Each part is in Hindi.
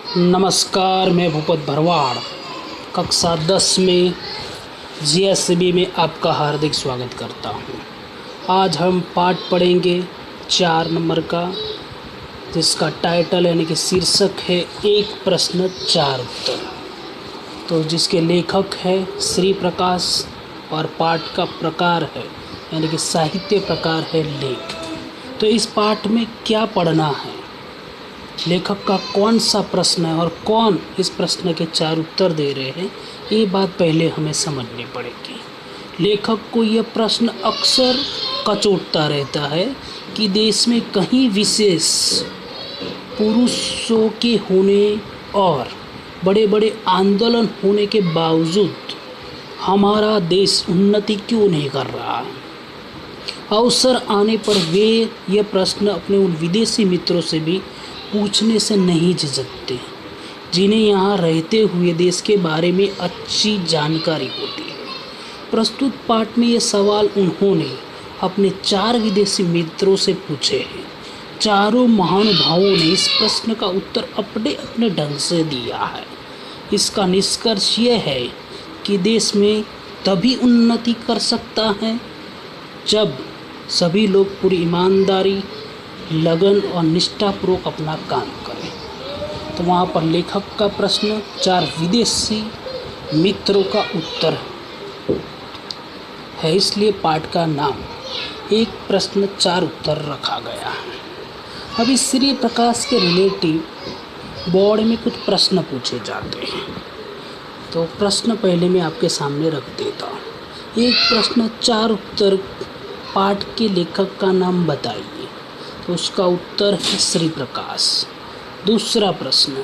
नमस्कार, मैं भूपत भरवाड़ कक्षा 10 में जीएसबी में आपका हार्दिक स्वागत करता हूं। आज हम पाठ पढ़ेंगे 4 नंबर का, जिसका टाइटल यानी कि शीर्षक है एक प्रश्न 4 उत्तर। तो जिसके लेखक है श्री प्रकाश और पाठ का प्रकार है यानी कि साहित्य प्रकार है लेख। तो इस पाठ में क्या पढ़ना है, लेखक का कौन सा प्रश्न है और कौन इस प्रश्न के 4 उत्तर दे रहे हैं, ये बात पहले हमें समझनी पड़ेगी। लेखक को यह प्रश्न अक्सर कचोटता रहता है कि देश में कहीं विशेष पुरुषों के होने और बड़े बड़े आंदोलन होने के बावजूद हमारा देश उन्नति क्यों नहीं कर रहा। अवसर आने पर वे यह प्रश्न अपने उन विदेशी मित्रों से भी पूछने से नहीं झिझकते जिन्हें यहाँ रहते हुए देश के बारे में अच्छी जानकारी होती है। प्रस्तुत पाठ में ये सवाल उन्होंने अपने 4 विदेशी मित्रों से पूछे हैं। चारों महानुभावों ने इस प्रश्न का उत्तर अपने अपने ढंग से दिया है। इसका निष्कर्ष यह है कि देश में तभी उन्नति कर सकता है जब सभी लोग पूरी ईमानदारी, लगन और निष्ठापूर्वक अपना काम करें। तो वहाँ पर लेखक का प्रश्न 4 विदेशी मित्रों का उत्तर है, इसलिए पाठ का नाम एक प्रश्न 4 उत्तर रखा गया है। अभी श्री प्रकाश के रिलेटिव बोर्ड में कुछ प्रश्न पूछे जाते हैं, तो प्रश्न पहले मैं आपके सामने रख देता हूँ। एक प्रश्न 4 उत्तर, पाठ के लेखक का नाम बताइए। तो उसका उत्तर है श्री प्रकाश। दूसरा प्रश्न,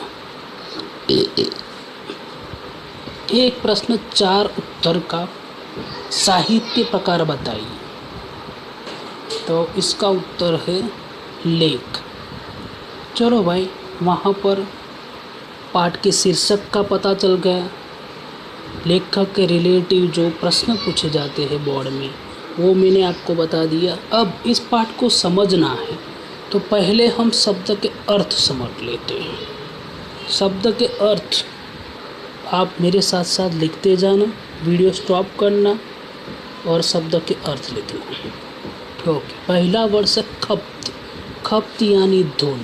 एक प्रश्न 4 उत्तर का साहित्य प्रकार बताइए। तो इसका उत्तर है लेख। चलो भाई, वहाँ पर पाठ के शीर्षक का पता चल गया। लेखक के रिलेटिव जो प्रश्न पूछे जाते हैं बोर्ड में, वो मैंने आपको बता दिया। अब इस पाठ को समझना है तो पहले हम शब्द के अर्थ समझ लेते हैं। शब्द के अर्थ आप मेरे साथ साथ लिखते जाना, वीडियो स्टॉप करना और शब्द के अर्थ लिखना। ओके, पहला वर्ड है खप्त। खप्त यानी धुन,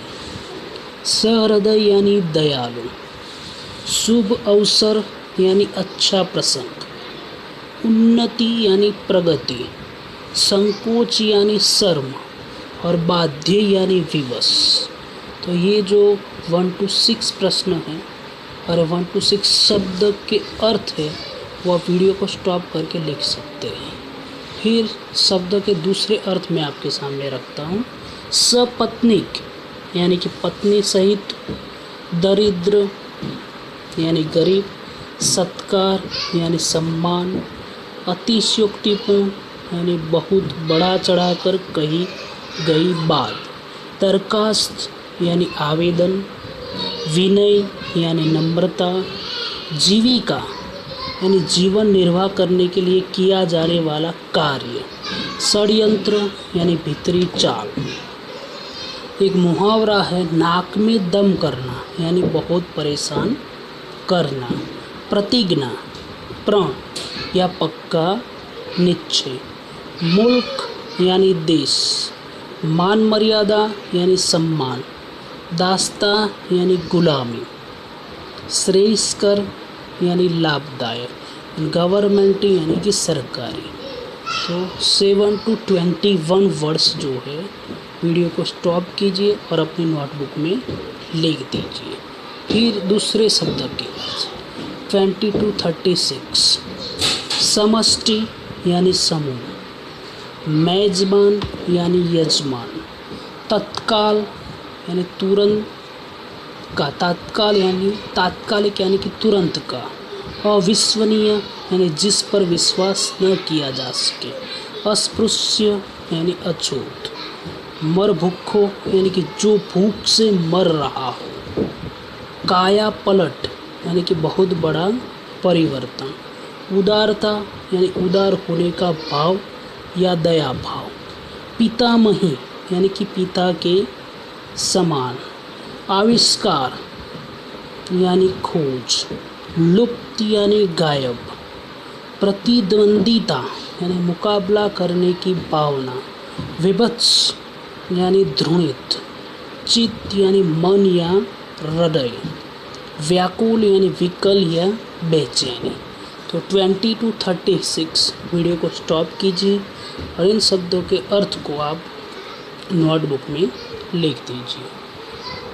सहृदय यानी दयालु, शुभ अवसर यानी अच्छा प्रसंग, उन्नति यानी प्रगति, संकोच यानी शर्म और बाध्य यानी विवश। तो ये जो 1 to 6 प्रश्न हैं और 1 to 6 शब्द के अर्थ है, वह वीडियो को स्टॉप करके लिख सकते हैं। फिर शब्द के दूसरे अर्थ में आपके सामने रखता हूँ। सपत्नीक यानी कि पत्नी सहित, दरिद्र यानी गरीब, सत्कार यानी सम्मान, अतिशयोक्तिपूर्ण यानी बहुत बढ़ा चढ़ाकर कही गई बात, दरखास्त यानी आवेदन, विनय यानी नम्रता, जीविका यानी जीवन निर्वाह करने के लिए किया जाने वाला कार्य, षड्यंत्र यानी भीतरी चाल। एक मुहावरा है नाक में दम करना यानी बहुत परेशान करना, प्रतिज्ञा प्रण या पक्का निश्चय, मुल्क यानी देश, मान मर्यादा यानी सम्मान, दास्ता यानी गुलामी, श्रेयस्कर यानी लाभदायक, गवर्नमेंट यानी कि सरकारी। तो 7 to 21 वर्ड्स जो है, वीडियो को स्टॉप कीजिए और अपनी नोटबुक में लिख दीजिए। फिर दूसरे शब्द के अर्थ 20 to 36, समष्टि यानी समूह, मेजबान यानी यजमान, तत्काल यानी तुरंत का, तात्काल यानी तात्कालिक यानी कि तुरंत का, अविश्वसनीय यानी जिस पर विश्वास न किया जा सके, अस्पृश्य यानी अछूत, मरभुक्खो यानी कि जो भूख से मर रहा हो, काया पलट यानी कि बहुत बड़ा परिवर्तन, उदारता यानी उदार होने का भाव या दया भाव, पितामही यानी कि पिता के समान, आविष्कार यानी खोज, लुप्त यानी गायब, प्रतिद्वंदिता यानी मुकाबला करने की भावना, विभत्स यानी घृणित, चित्त यानी मन या हृदय, व्याकुल यानी विकल या बेचैनी। तो 20 to 36 वीडियो को स्टॉप कीजिए और इन शब्दों के अर्थ को आप नोटबुक में लिख दीजिए।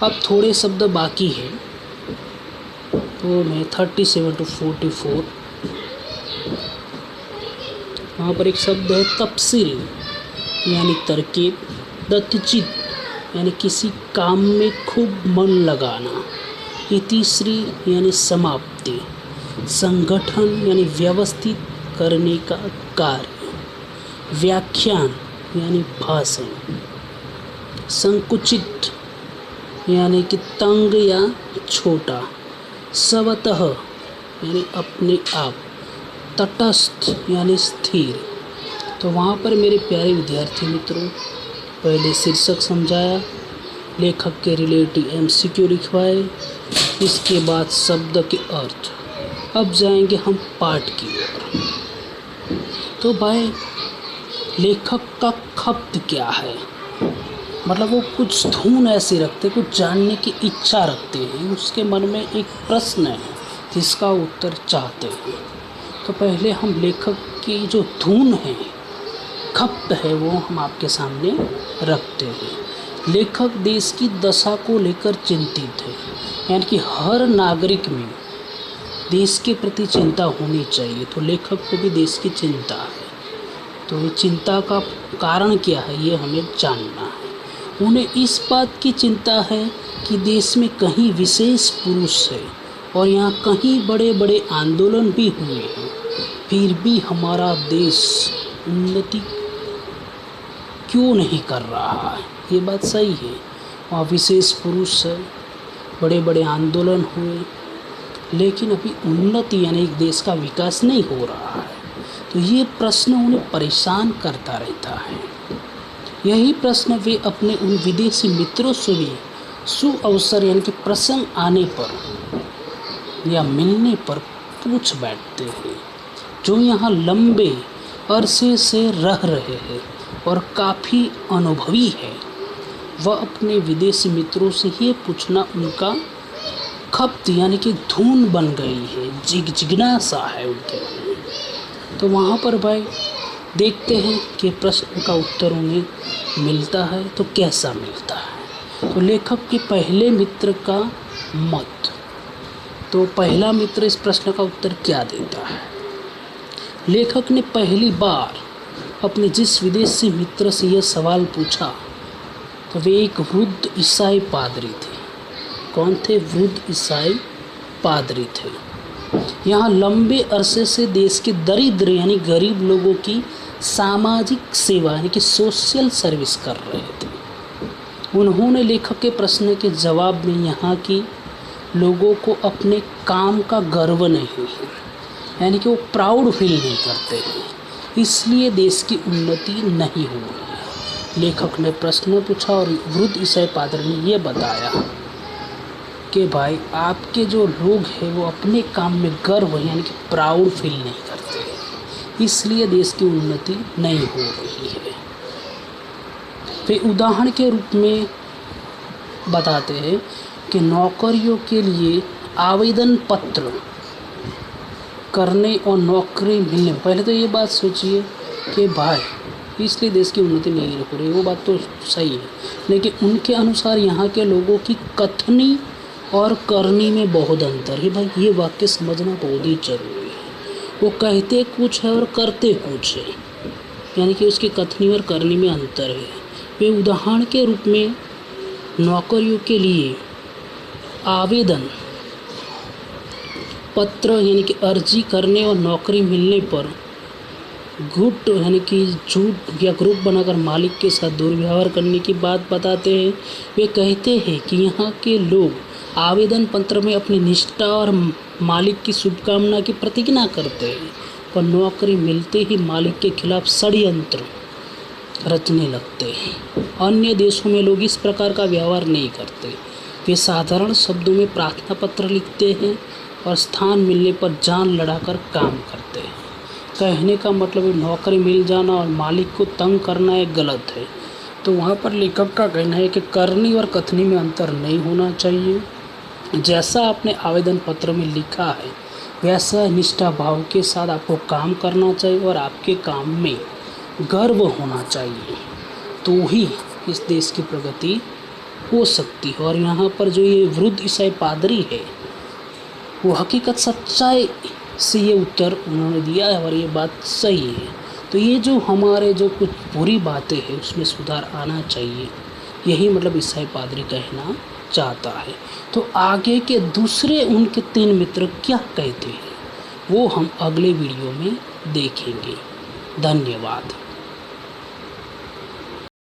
अब थोड़े शब्द बाकी हैं, तो मैं 37 to 44 वहाँ पर एक शब्द है तफसील यानी तरकीब, दत्तचित यानी किसी काम में खूब मन लगाना, इतिश्री यानी समाप्ति, संगठन यानी व्यवस्थित करने का कार्य, व्याख्यान यानी भाषण, संकुचित यानी कि तंग या छोटा, स्वतः यानी अपने आप, तटस्थ यानी स्थिर। तो वहाँ पर मेरे प्यारे विद्यार्थी मित्रों, पहले शीर्षक समझाया, लेखक के रिलेटिव MCQ लिखवाए, इसके बाद शब्द के अर्थ। अब जाएंगे हम पाठ की ओर। तो भाई लेखक का खप्त क्या है, मतलब वो कुछ धुन ऐसी रखते, कुछ जानने की इच्छा रखते हैं, उसके मन में एक प्रश्न है जिसका उत्तर चाहते हैं। तो पहले हम लेखक की जो धुन है, खप्त है, वो हम आपके सामने रखते हैं। लेखक देश की दशा को लेकर चिंतित है, यानी कि हर नागरिक में देश के प्रति चिंता होनी चाहिए। तो लेखक को भी देश की चिंता है, तो ये चिंता का कारण क्या है ये हमें जानना है। उन्हें इस बात की चिंता है कि देश में कहीं विशेष पुरुष है और यहाँ कहीं बड़े बड़े आंदोलन भी हुए हैं, फिर भी हमारा देश उन्नति क्यों नहीं कर रहा है। ये बात सही है, वहाँ विशेष पुरुष है, बड़े बड़े आंदोलन हुए, लेकिन अभी उन्नति यानी एक देश का विकास नहीं हो रहा है। तो ये प्रश्न उन्हें परेशान करता रहता है। यही प्रश्न वे अपने उन विदेशी मित्रों से भी सुअवसर यानी कि प्रसंग आने पर या मिलने पर पूछ बैठते हैं, जो यहाँ लंबे अरसे से रह रहे हैं और काफ़ी अनुभवी है। वह अपने विदेशी मित्रों से ये पूछना उनका खप्त यानी कि धुन बन गई है, जिज्ञासा है उनके लिए। तो वहाँ पर भाई देखते हैं कि प्रश्न का उत्तर उन्हें मिलता है तो कैसा मिलता है। तो लेखक के पहले मित्र का मत। तो पहला मित्र इस प्रश्न का उत्तर क्या देता है। लेखक ने पहली बार अपने जिस विदेशी मित्र से यह सवाल पूछा, तो वे एक वृद्ध ईसाई पादरी थे। कौन थे? वृद्ध ईसाई पादरी थे। यहाँ लंबे अरसे से देश के दरिद्र यानी गरीब लोगों की सामाजिक सेवा यानी कि सोशल सर्विस कर रहे थे। उन्होंने लेखक के प्रश्न के जवाब में यहाँ की लोगों को अपने काम का गर्व नहीं है, यानी कि वो प्राउड फील नहीं करते हैं, इसलिए देश की उन्नति नहीं हो रही है। लेखक ने प्रश्न पूछा और वृद्ध ईसाई पादरी ने ये बताया कि भाई आपके जो लोग हैं वो अपने काम में गर्व यानी कि प्राउड फील नहीं करते, इसलिए देश की उन्नति नहीं हो रही है। वे उदाहरण के रूप में बताते हैं कि नौकरियों के लिए आवेदन पत्र करने और नौकरी मिलने, पहले तो ये बात सोचिए कि भाई इसलिए देश की उन्नति नहीं हो रही, वो बात तो सही है, लेकिन उनके अनुसार यहाँ के लोगों की कथनी और करनी में बहुत अंतर है। भाई ये वाक्य समझना बहुत ही जरूरी है। वो कहते कुछ है और करते कुछ है, यानी कि उसकी कथनी और करनी में अंतर है। वे उदाहरण के रूप में नौकरियों के लिए आवेदन पत्र यानी कि अर्जी करने और नौकरी मिलने पर गुट यानी कि झूठ या ग्रुप बनाकर मालिक के साथ दुर्व्यवहार करने की बात बताते हैं। वे कहते हैं कि यहाँ के लोग आवेदन पत्र में अपनी निष्ठा और मालिक की शुभकामना की प्रतिज्ञा करते हैं, पर नौकरी मिलते ही मालिक के खिलाफ षड्यंत्र रचने लगते हैं। अन्य देशों में लोग इस प्रकार का व्यवहार नहीं करते। वे साधारण शब्दों में प्रार्थना पत्र लिखते हैं और स्थान मिलने पर जान लड़ाकर काम करते हैं। कहने का मतलब नौकरी मिल जाना और मालिक को तंग करना एक गलत है। तो वहाँ पर लेखक का कहना है कि करनी और कथनी में अंतर नहीं होना चाहिए। जैसा आपने आवेदन पत्र में लिखा है वैसा निष्ठा भाव के साथ आपको काम करना चाहिए और आपके काम में गर्व होना चाहिए, तो ही इस देश की प्रगति हो सकती है। और यहाँ पर जो ये वृद्ध ईसाई पादरी है वो हकीकत सच्चाई से ये उत्तर उन्होंने दिया है और ये बात सही है। तो ये जो हमारे जो कुछ बुरी बातें हैं उसमें सुधार आना चाहिए, यही मतलब ईसाई पादरी कहना चाहता है। तो आगे के दूसरे उनके 3 मित्र क्या कहते हैं वो हम अगले वीडियो में देखेंगे। धन्यवाद।